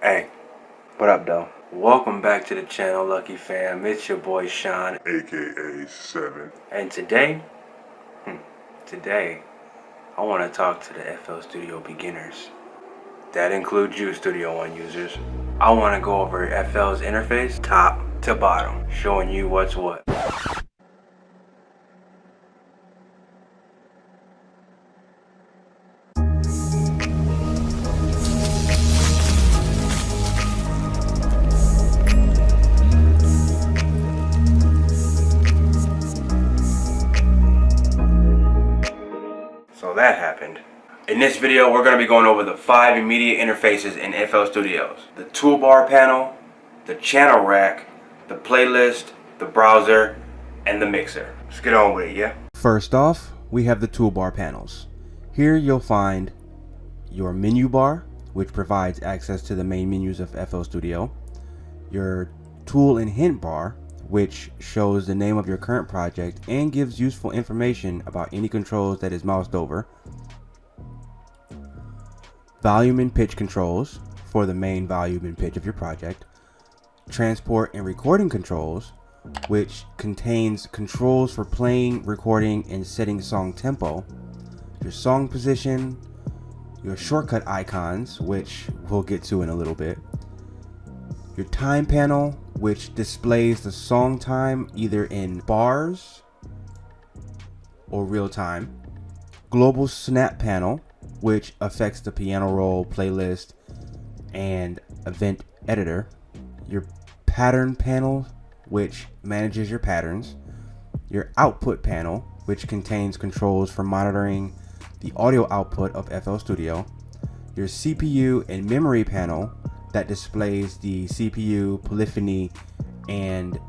Hey, what up, though? Welcome back to the channel, Lucky Fam. It's your boy Sean, aka Sevan. and today, I want to talk to the FL Studio beginners. That includes you, Studio One users. I want to go over FL's interface, top to bottom, showing you what's what. So that happened. In this video, we're going to be going over the 5 immediate interfaces in FL Studios. The toolbar panel, the channel rack, the playlist, the browser, and the mixer. Let's get on with it, yeah? First off, we have the toolbar panels. Here you'll find your menu bar, which provides access to the main menus of FL Studio, your tool and hint bar, which shows the name of your current project and gives useful information about any controls that is moused over, volume and pitch controls for the main volume and pitch of your project, transport and recording controls, which contains controls for playing, recording, and setting song tempo, your song position, your shortcut icons, which we'll get to in a little bit, your time panel, which displays the song time either in bars or real time, global snap panel, which affects the piano roll, playlist, and event editor, your pattern panel, which manages your patterns, your output panel, which contains controls for monitoring the audio output of FL Studio, your CPU and memory panel that displays the CPU, polyphony, and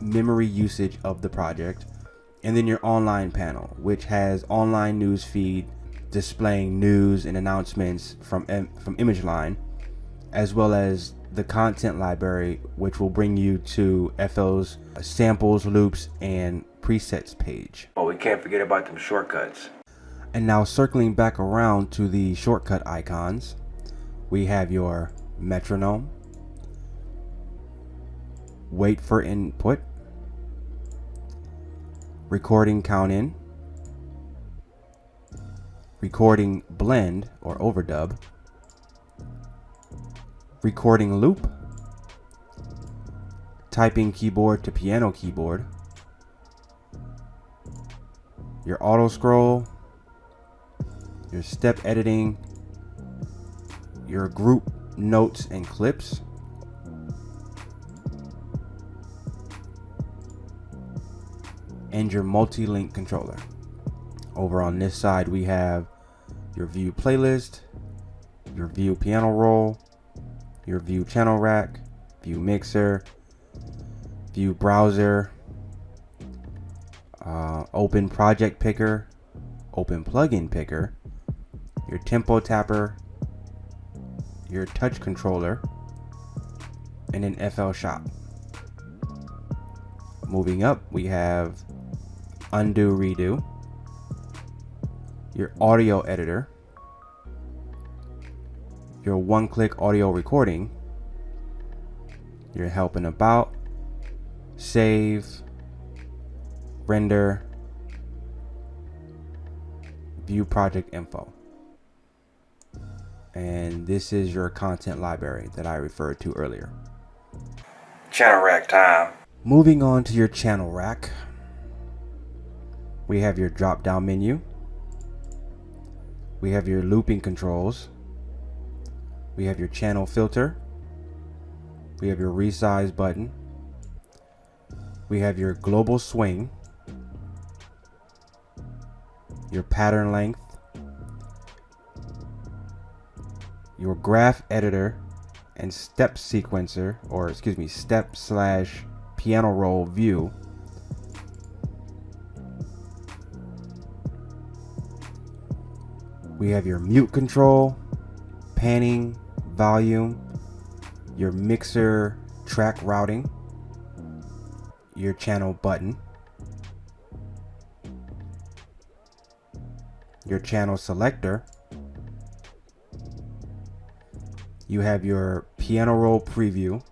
memory usage of the project, and then your online panel, which has online news feed displaying news and announcements from ImageLine, as well as the content library, which will bring you to FL's samples, loops, and presets page. But we can't forget about them shortcuts. And now circling back around to the shortcut icons, we have your metronome, wait for input, recording count in, recording blend or overdub, recording loop, typing keyboard to piano keyboard, your auto scroll, your step editing, your group notes and clips, and your multi-link controller. Over on this side we have your view playlist, your view piano roll, your view channel rack, view mixer, view browser, open project picker, open plugin picker, your tempo tapper, your touch controller, and an FL shop. Moving up, we have undo redo, your audio editor, your one-click audio recording, your help and about, save, render, view project info. And this is your content library that I referred to earlier. Channel rack time. Moving on to your channel rack, we have your drop down menu, we have your looping controls, we have your channel filter, we have your resize button, we have your global swing, your pattern length, your graph editor and step sequencer, or excuse me, step/piano roll view, we have your mute control, panning, volume, your mixer track routing, your channel button, your channel selector, You have your piano roll preview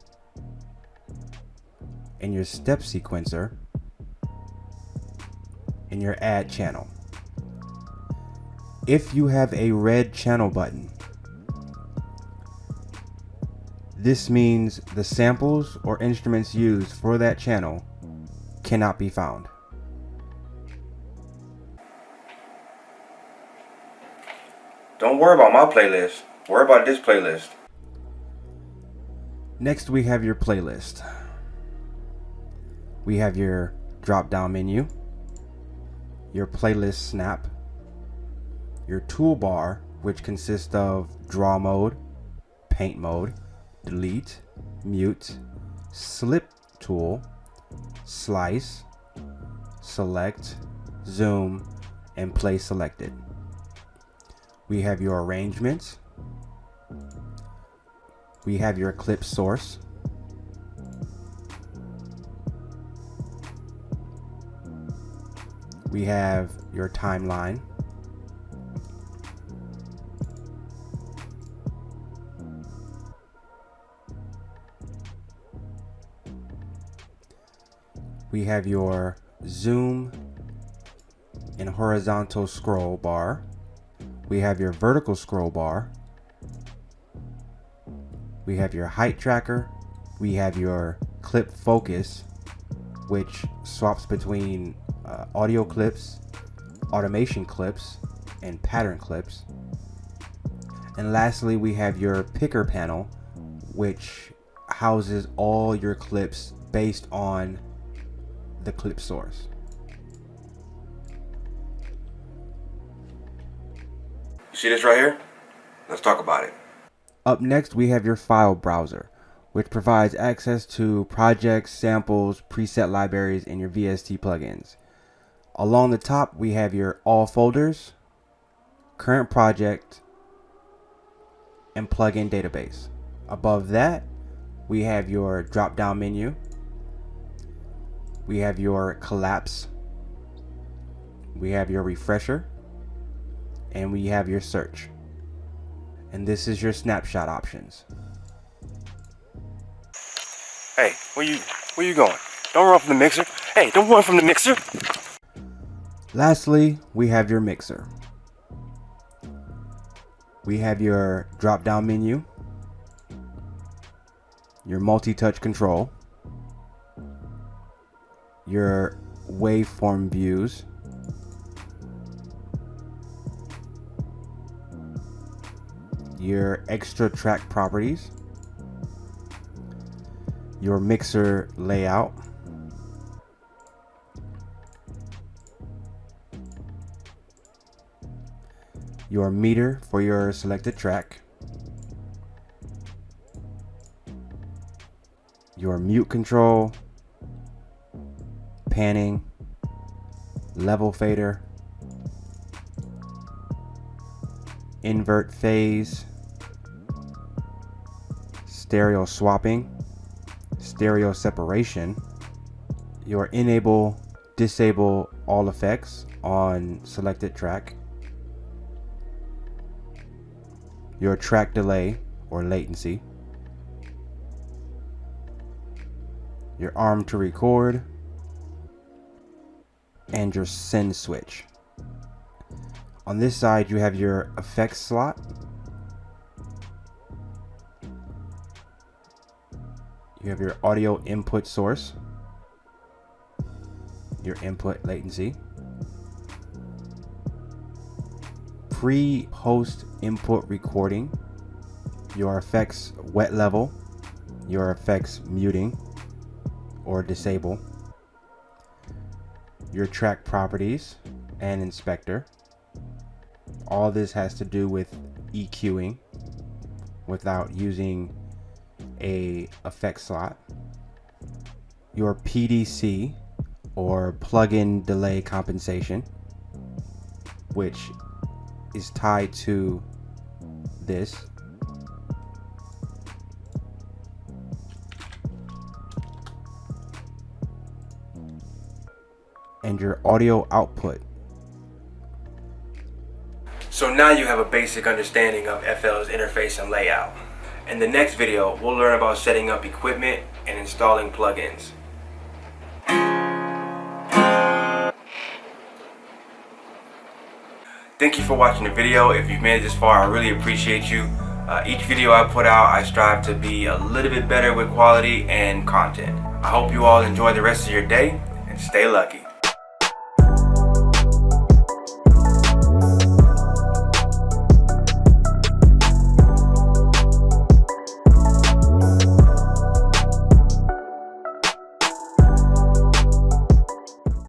and your step sequencer and your add channel. If you have a red channel button, this means the samples or instruments used for that channel cannot be found. Don't worry about my playlist. Worry about this playlist. Next, we have your playlist. We have your drop-down menu, your playlist snap, your toolbar, which consists of draw mode, paint mode, delete, mute, slip tool, slice, select, zoom, and play selected. We have your arrangements. We have your clip source. We have your timeline. We have your zoom and horizontal scroll bar. We have your vertical scroll bar. We have your height tracker. We have your clip focus, which swaps between audio clips, automation clips, and pattern clips. And lastly, we have your picker panel, which houses all your clips based on the clip source. See this right here? Let's talk about it. Up next, we have your file browser, which provides access to projects, samples, preset libraries, and your VST plugins. Along the top, we have your all folders, current project, and plugin database. Above that, we have your drop-down menu. We have your collapse. We have your refresher. And we have your search. And this is your snapshot options. Hey, where you going? Don't run from the mixer. Hey, don't run from the mixer. Lastly, we have your mixer. We have your drop-down menu, your multi-touch control, your waveform views, your extra track properties, your mixer layout, your meter for your selected track, your mute control, panning, level fader, invert phase, stereo swapping, stereo separation, your enable, disable all effects on selected track, your track delay or latency, your arm to record, and your send switch. On this side, you have your effects slot, you have your audio input source, your input latency, pre-post input recording, your effects wet level, your effects muting or disable, your track properties and inspector. All this has to do with EQing without using a effect slot. Your PDC or plugin delay compensation, which is tied to this. And your audio output. So now you have a basic understanding of FL's interface and layout. In the next video, we'll learn about setting up equipment and installing plugins. Thank you for watching the video. If you've made it this far, I really appreciate you. Each video I put out, I strive to be a little bit better with quality and content. I hope you all enjoy the rest of your day and stay lucky.